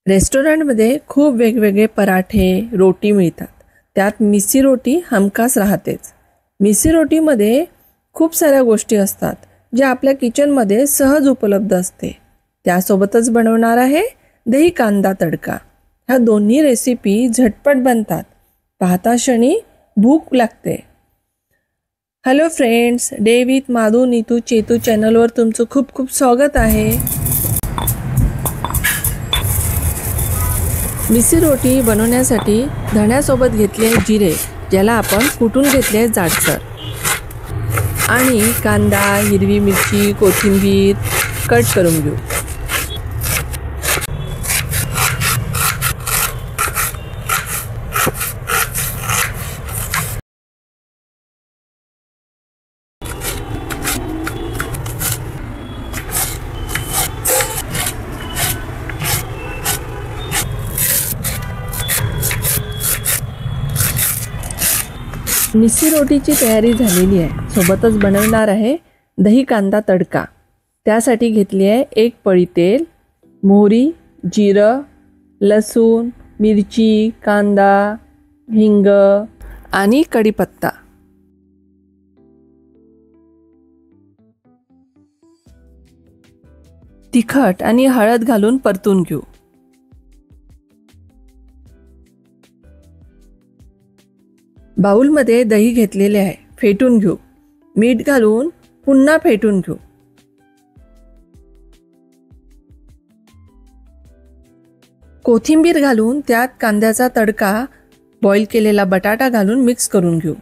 रेस्टॉरंटमध्ये खूप वेगवेगळे पराठे रोटी मिळतात. त्यात मिसी रोटी हमखास राहतेच. मिसी रोटीमध्ये खूप साऱ्या गोष्टी असतात ज्या आपल्या किचनमध्ये सहज उपलब्ध असते. त्यासोबतच बनवणार आहे दही कांदा तडका. ह्या दोन्ही रेसिपी झटपट बनतात. पाहता क्षणी भूक लागते. Hello friends, day with Madhu Neetu Chetu चॅनलवर तुमचं खूप खूप स्वागत आहे. मिसी रोटी बनवण्यासाठी धण्यासोबत घेतले जिरे, ज्याला आपण कुटून घेतले जाडसर, आणि कांदा, हिरवी मिरची, कोथिंबीर कट करून घेऊ. मिसी रोटीची तयारी झालेली आहे. सोबतच बनवणार आहे दही कांदा तडका. त्यासाठी घेतली आहे 1 पळी तेल, मोहरी, जिरं, लसूण, मिरची, कांदा, हिंग आणि कढीपत्ता. तिखट आणि हळद घालून परतून घेऊ. बाउलमध्ये दही घेतलेले आहे, फेटून घेऊ. मीठ घालून पुन्हा फेटून घेऊ. कोथिंबीर घालून त्यात कांद्याचा तडका, बॉईल केलेला बटाटा घालून मिक्स करून घेऊ.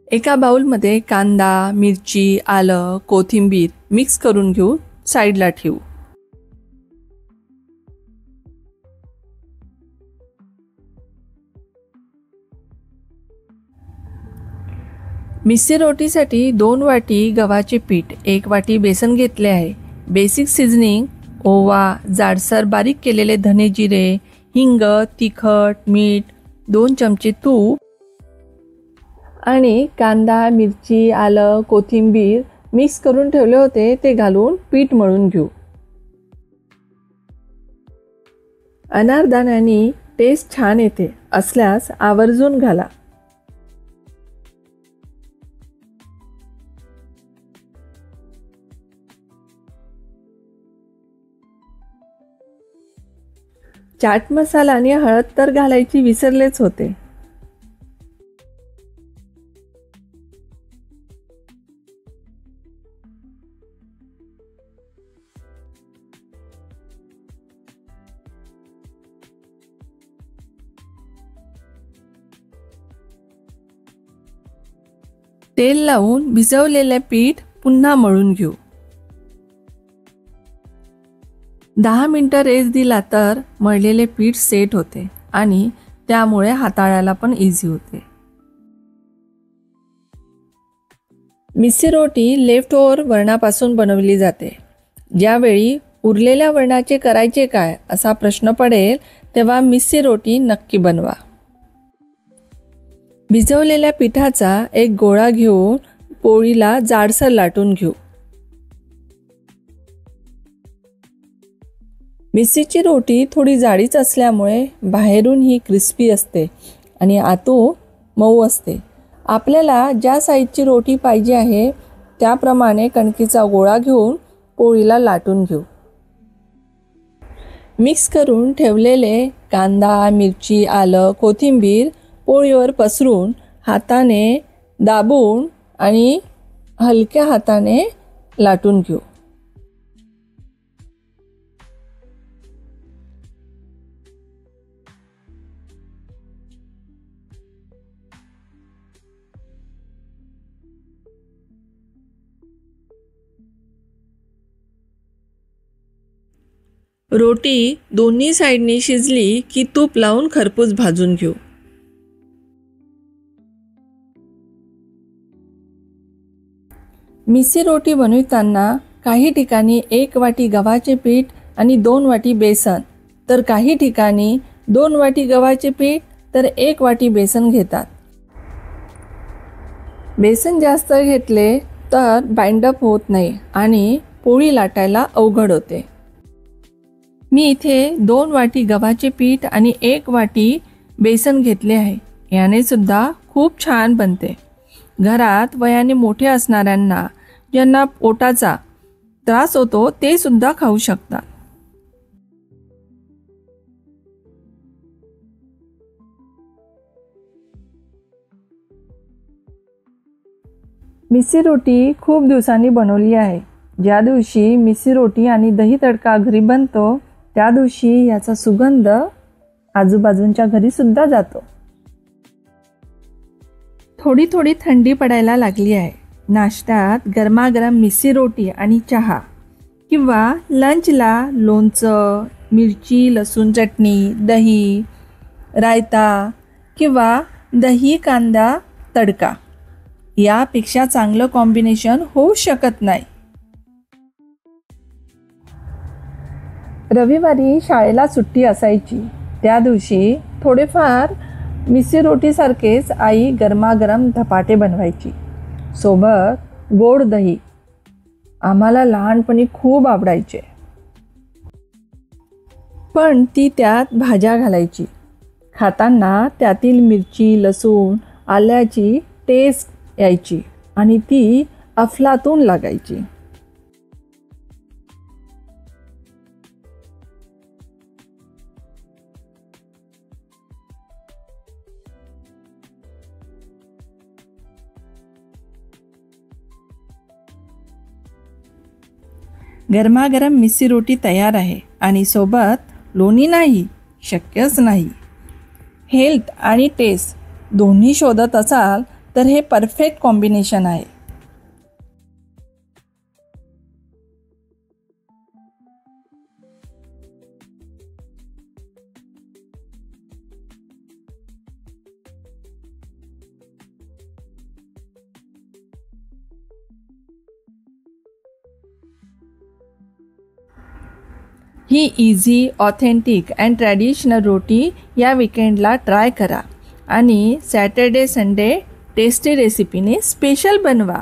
एका बाउलमध्ये कांदा, मिरची, आलं, कोथिंबीर मिक्स करून घेऊ. साईडला ठेवू. मिसी रोटीसाठी 2 वाटी गव्हाचे पीठ, 1 वाटी बेसन घेतले आहे. बेसिक सीझनिंग: ओवा, जाडसर बारीक केलेले धने जिरे, हिंग, तिखट, मीठ, 2 चमचे तूप आणि कांदा, मिरची, आलं, कोथिंबीर मिक्स करून ठेवले होते ते घालून पीठ मळून घेऊ. अनारदाण्यानी टेस्ट छान येते, असल्यास आवर्जून घाला. चाट मसाला आणि हळद तर घालायची विसरलेच होते. तेल लावून भिजवलेले पीठ पुन्हा मळून घेऊ. 10 मिनिटं रेस्ट दिला तर मळलेले पीठ सेट होते आणि त्यामुळे हाताळायला पण इझी होते. मिसी रोटी लेफ्ट ओव्हर वरणापासून बनवली जाते. ज्यावेळी उरलेल्या वरणाचे करायचे काय असा प्रश्न पडेल तेव्हा मिसी रोटी नक्की बनवा. भिजवलेल्या पिठाचा एक गोळा घेऊन पोळीला जाडसर लाटून घेऊ. मिसीची रोटी थोडी जाडीच असल्यामुळे बाहेरून ही क्रिस्पी असते आणि आतून मऊ असते. आपल्याला ज्या साईजची रोटी पाहिजे आहे त्याप्रमाणे कणकीचा गोळा घेऊन पोळीला लाटून घेऊ. मिक्स करून ठेवलेले कांदा, मिरची, आलं, कोथिंबीर पोळीवर पसरून हाताने दाबून आणि हलक्या हाताने लाटून घेऊ. रोटी दोन्ही साईडनी शिजली की तूप लावून खरपूस भाजून घेऊ. मिसी रोटी बनवताना काही ठिकाणी 1 वाटी गव्हाचे पीठ आणि 2 वाटी बेसन, तर काही ठिकाणी 2 वाटी गव्हाचे पीठ तर 1 वाटी बेसन घेतात. बेसन जास्त घेतले तर बाइंडअप होत नाही आणि पोळी लाटायला अवघड होते. मी इथे 2 वाटी गव्हाचे पीठ आणि 1 वाटी बेसन घेतले आहे. याने सुद्धा खूप छान बनते. घरात वयाने मोठे असणाऱ्यांना ज्यांना पोटाचा त्रास होतो ते सुद्धा खाऊ शकतात. मिस्सी रोटी खूप दिवसांनी बनवली आहे. ज्या दिवशी मिस्सी रोटी आणि दही तडका घरी बनतो त्या दिवशी याचा सुगंध आजूबाजूंच्या घरी सुद्धा जातो. थोडी थोडी थंडी पडायला लागली आहे. नाश्त्यात गरमागरम मिस्सी रोटी आणि चहा किंवा लंचला लोणचं, मिरची लसूण चटणी, दही, रायता किंवा दही कांदा तडका यापेक्षा चांगलं कॉम्बिनेशन होऊ शकत नाही. रविवारी शाळेला सुट्टी असायची. त्या दिवशी थोडेफार मिस्सी रोटीसारखेच आई गरमागरम धपाटे बनवायची. सोबत गोड दही. आम्हाला लहानपणी खूप आवडायचे. पण ती त्यात भाज्या घालायची. खाताना त्यातील मिरची, लसूण, आल्याची टेस्ट यायची आणि ती अफलातून लागायची. गरमागरम मिस्सी रोटी तयार आहे आणि सोबत लोणी नाही, शक्यच नाही. हेल्थ आणि टेस्ट दोन्ही शोधत असाल तर हे परफेक्ट कॉम्बिनेशन आहे. ही इझी, ऑथेंटिक अँड ट्रॅडिशनल रोटी या विकेंडला ट्राय करा आणि सॅटर्डे संडे टेस्टी रेसिपीने स्पेशल बनवा.